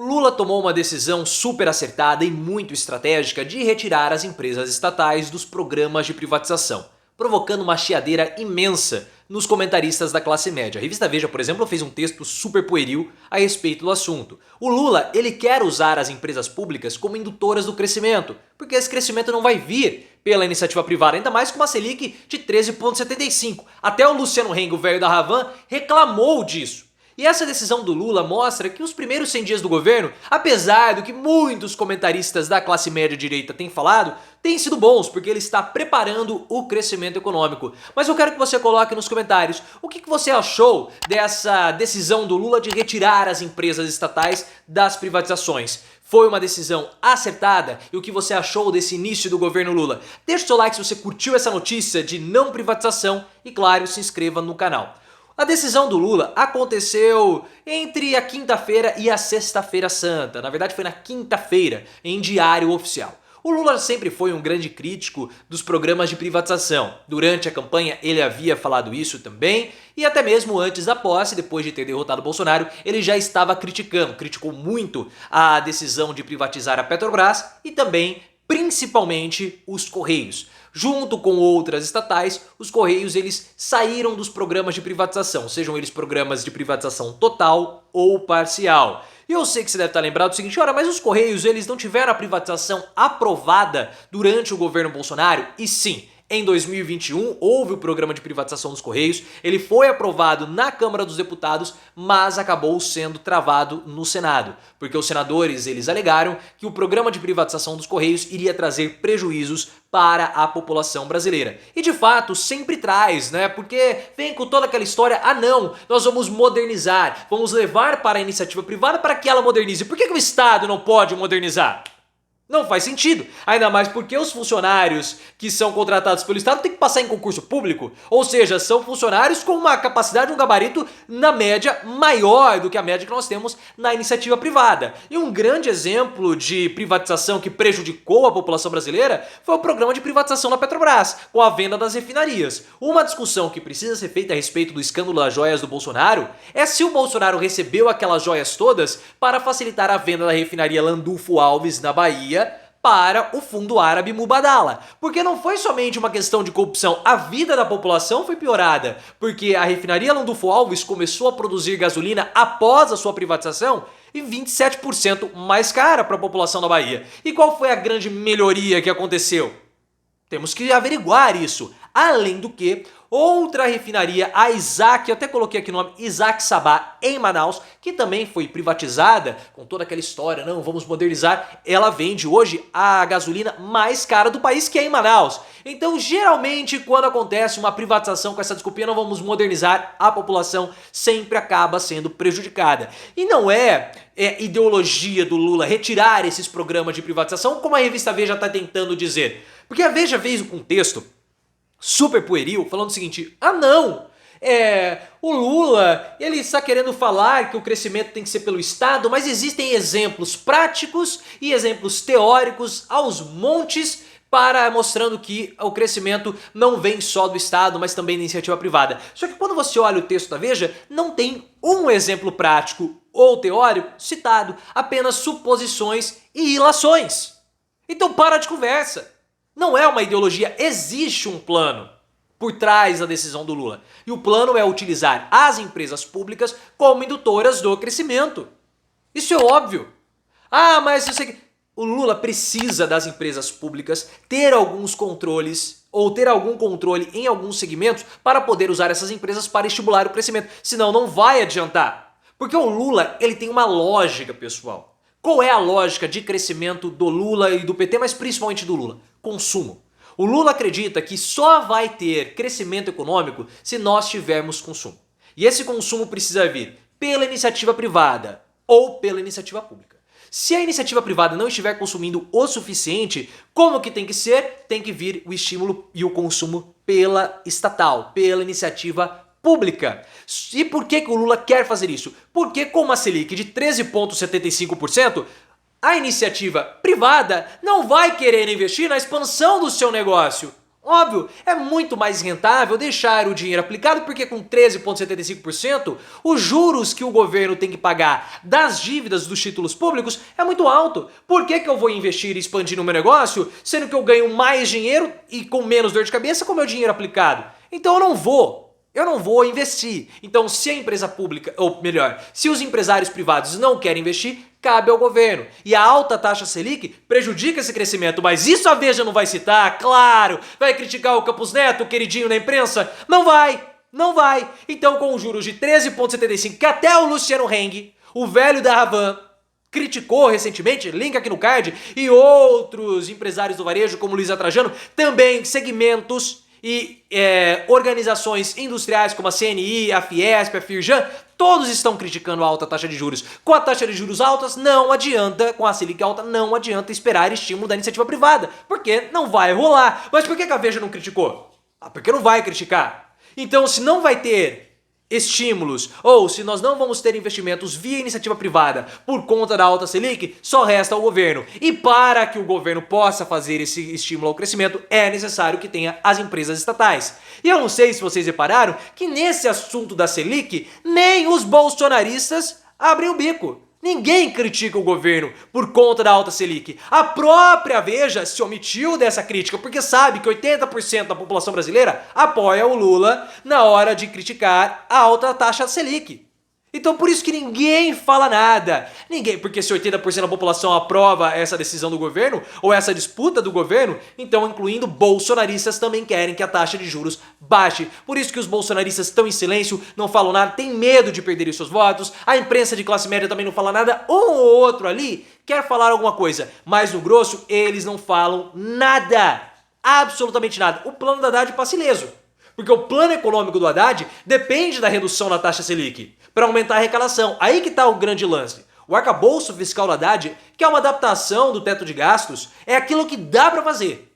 O Lula tomou uma decisão super acertada e muito estratégica de retirar as empresas estatais dos programas de privatização, provocando uma chiadeira imensa nos comentaristas da classe média. A revista Veja, por exemplo, fez um texto super pueril a respeito do assunto. O Lula, ele quer usar as empresas públicas como indutoras do crescimento, porque esse crescimento não vai vir pela iniciativa privada, ainda mais com uma Selic de 13,75. Até o Luciano Heng, o velho da Havan, reclamou disso. E essa decisão do Lula mostra que os primeiros 100 dias do governo, apesar do que muitos comentaristas da classe média direita têm falado, têm sido bons, porque ele está preparando o crescimento econômico. Mas eu quero que você coloque nos comentários o que você achou dessa decisão do Lula de retirar as empresas estatais das privatizações. Foi uma decisão acertada? E o que você achou desse início do governo Lula? Deixe seu like se você curtiu essa notícia de não privatização e, claro, se inscreva no canal. A decisão do Lula aconteceu entre a quinta-feira e a sexta-feira santa. Na verdade foi na quinta-feira, em diário oficial. O Lula sempre foi um grande crítico dos programas de privatização. Durante a campanha ele havia falado isso também e até mesmo antes da posse, depois de ter derrotado Bolsonaro, ele já estava criticou muito a decisão de privatizar a Petrobras e também, principalmente, os Correios. Junto com outras estatais, os Correios eles saíram dos programas de privatização, sejam eles programas de privatização total ou parcial. E eu sei que você deve estar lembrado do seguinte, ora, mas os Correios eles não tiveram a privatização aprovada durante o governo Bolsonaro? E sim, em 2021 houve o programa de privatização dos Correios, ele foi aprovado na Câmara dos Deputados, mas acabou sendo travado no Senado, porque os senadores eles alegaram que o programa de privatização dos Correios iria trazer prejuízos para a população brasileira. E de fato sempre traz, né? Porque vem com toda aquela história, ah não, nós vamos modernizar, vamos levar para a iniciativa privada para que ela modernize. Por que o Estado não pode modernizar? Não faz sentido, ainda mais porque os funcionários que são contratados pelo Estado têm que passar em concurso público, ou seja, são funcionários com uma capacidade, um gabarito na média maior do que a média que nós temos na iniciativa privada. E um grande exemplo de privatização que prejudicou a população brasileira foi o programa de privatização da Petrobras, com a venda das refinarias. Uma discussão que precisa ser feita a respeito do escândalo das joias do Bolsonaro é se o Bolsonaro recebeu aquelas joias todas para facilitar a venda da refinaria Landulfo Alves na Bahia para o fundo árabe Mubadala. Porque não foi somente uma questão de corrupção, a vida da população foi piorada, porque a refinaria Landulfo Alves começou a produzir gasolina após a sua privatização e 27% mais cara para a população da Bahia. E qual foi a grande melhoria que aconteceu? Temos que averiguar isso. Além do que, outra refinaria, a Isaac, eu até coloquei aqui o nome, Isaac Sabah, em Manaus, que também foi privatizada, com toda aquela história, não, vamos modernizar, ela vende hoje a gasolina mais cara do país, que é em Manaus. Então, geralmente, quando acontece uma privatização com essa desculpinha, não vamos modernizar, a população sempre acaba sendo prejudicada. E não é ideologia do Lula retirar esses programas de privatização, como a revista Veja está tentando dizer. Porque a Veja fez um texto super pueril, falando o seguinte, ah não, o Lula, ele está querendo falar que o crescimento tem que ser pelo Estado, mas existem exemplos práticos e exemplos teóricos aos montes para mostrando que o crescimento não vem só do Estado, mas também da iniciativa privada. Só que quando você olha o texto da Veja, não tem um exemplo prático ou teórico citado, apenas suposições e ilações. Então para de conversa. Não é uma ideologia, existe um plano por trás da decisão do Lula. E o plano é utilizar as empresas públicas como indutoras do crescimento. Isso é óbvio. Ah, mas eu sei que o Lula precisa das empresas públicas ter alguns controles ou ter algum controle em alguns segmentos para poder usar essas empresas para estimular o crescimento. Senão não vai adiantar. Porque o Lula, ele tem uma lógica, pessoal. Qual é a lógica de crescimento do Lula e do PT, mas principalmente do Lula? Consumo. O Lula acredita que só vai ter crescimento econômico se nós tivermos consumo. E esse consumo precisa vir pela iniciativa privada ou pela iniciativa pública. Se a iniciativa privada não estiver consumindo o suficiente, como que tem que ser? Tem que vir o estímulo e o consumo pela estatal, pela iniciativa pública. E por que o Lula quer fazer isso? Porque com uma Selic de 13,75%, a iniciativa privada não vai querer investir na expansão do seu negócio. Óbvio, é muito mais rentável deixar o dinheiro aplicado porque com 13,75% os juros que o governo tem que pagar das dívidas dos títulos públicos é muito alto. Por que eu vou investir e expandir no meu negócio sendo que eu ganho mais dinheiro e com menos dor de cabeça com o meu dinheiro aplicado? Então eu não vou investir. Então, se a empresa pública, ou melhor, se os empresários privados não querem investir, cabe ao governo. E a alta taxa Selic prejudica esse crescimento, mas isso a Veja não vai citar, claro. Vai criticar o Campos Neto, o queridinho da imprensa? Não vai, não vai. Então, com os juros de 13,75, que até o Luciano Heng, o velho da Havan, criticou recentemente, link aqui no card, e outros empresários do varejo, como Luiz Trajano, também segmentos e organizações industriais como a CNI, a Fiesp, a Firjan, todos estão criticando a alta taxa de juros. Com a taxa de juros altas, não adianta, com a Selic alta, não adianta esperar estímulo da iniciativa privada, porque não vai rolar. Mas por que a Veja não criticou? Porque não vai criticar. Então, se não vai ter estímulos, ou se nós não vamos ter investimentos via iniciativa privada por conta da alta Selic, só resta ao governo. E para que o governo possa fazer esse estímulo ao crescimento, é necessário que tenha as empresas estatais. E eu não sei se vocês repararam que nesse assunto da Selic, nem os bolsonaristas abrem o bico. Ninguém critica o governo por conta da alta Selic. A própria Veja se omitiu dessa crítica porque sabe que 80% da população brasileira apoia o Lula na hora de criticar a alta taxa Selic. Então por isso que ninguém fala nada. Ninguém, porque se 80% da população aprova essa decisão do governo, ou essa disputa do governo, então incluindo bolsonaristas também querem que a taxa de juros baixe. Por isso que os bolsonaristas estão em silêncio, não falam nada, têm medo de perderem seus votos, a imprensa de classe média também não fala nada, um ou outro ali quer falar alguma coisa, mas no grosso eles não falam nada, absolutamente nada. O plano da Haddad passa ileso. Porque o plano econômico do Haddad depende da redução da taxa Selic para aumentar a arrecadação. Aí que está o grande lance. O arcabouço fiscal do Haddad, que é uma adaptação do teto de gastos, é aquilo que dá para fazer.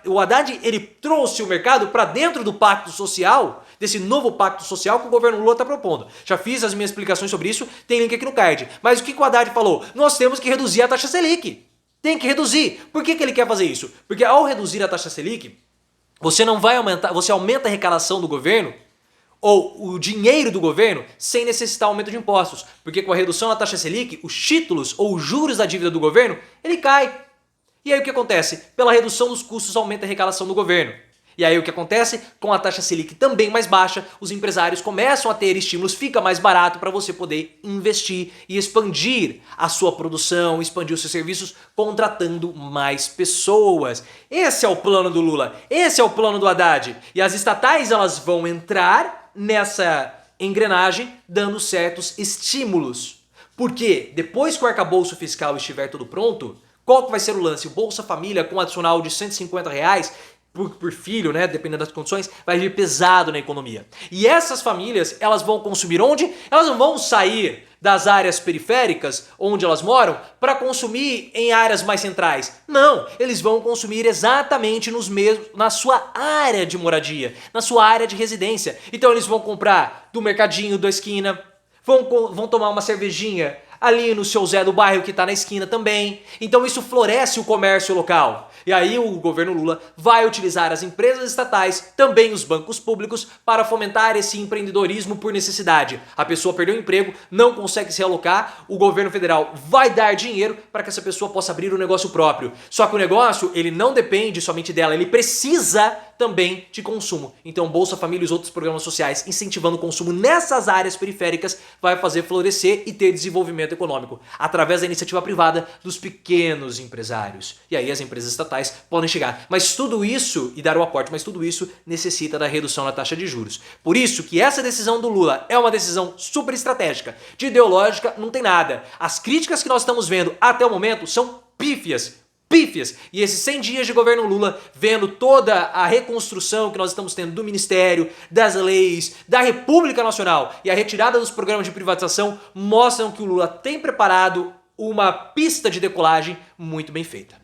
O Haddad ele trouxe o mercado para dentro do pacto social, desse novo pacto social que o governo Lula está propondo. Já fiz as minhas explicações sobre isso, tem link aqui no card. Mas o que o Haddad falou? Nós temos que reduzir a taxa Selic. Tem que reduzir. Por que ele quer fazer isso? Porque ao reduzir a taxa Selic, você não vai aumentar, você aumenta a arrecadação do governo ou o dinheiro do governo sem necessitar aumento de impostos. Porque com a redução da taxa Selic, os títulos ou os juros da dívida do governo, ele cai. E aí o que acontece? Pela redução dos custos aumenta a arrecadação do governo. E aí o que acontece? Com a taxa Selic também mais baixa, os empresários começam a ter estímulos, fica mais barato para você poder investir e expandir a sua produção, expandir os seus serviços, contratando mais pessoas. Esse é o plano do Lula, esse é o plano do Haddad. E as estatais elas vão entrar nessa engrenagem dando certos estímulos. Porque depois que o arcabouço fiscal estiver tudo pronto, qual que vai ser o lance? O Bolsa Família com um adicional de R$ 150 por filho, né, dependendo das condições, vai vir pesado na economia. E essas famílias, elas vão consumir onde? Elas não vão sair das áreas periféricas, onde elas moram, para consumir em áreas mais centrais. Não, eles vão consumir exatamente na sua área de moradia, na sua área de residência. Então eles vão comprar do mercadinho da esquina, vão tomar uma cervejinha ali no seu Zé do bairro que está na esquina também. Então isso floresce o comércio local. E aí o governo Lula vai utilizar as empresas estatais, também os bancos públicos, para fomentar esse empreendedorismo por necessidade. A pessoa perdeu o emprego, não consegue se realocar, o governo federal vai dar dinheiro para que essa pessoa possa abrir um negócio próprio. Só que o negócio, ele não depende somente dela, ele precisa também de consumo. Então Bolsa Família e os outros programas sociais incentivando o consumo nessas áreas periféricas vai fazer florescer e ter desenvolvimento econômico através da iniciativa privada dos pequenos empresários. E aí as empresas estatais podem chegar. Mas tudo isso, e dar o aporte, mas tudo isso necessita da redução da taxa de juros. Por isso que essa decisão do Lula é uma decisão super estratégica. De ideológica não tem nada. As críticas que nós estamos vendo até o momento são pífias. E esses 100 dias de governo Lula, vendo toda a reconstrução que nós estamos tendo do Ministério, das leis, da República Nacional e a retirada dos programas de privatização, mostram que o Lula tem preparado uma pista de decolagem muito bem feita.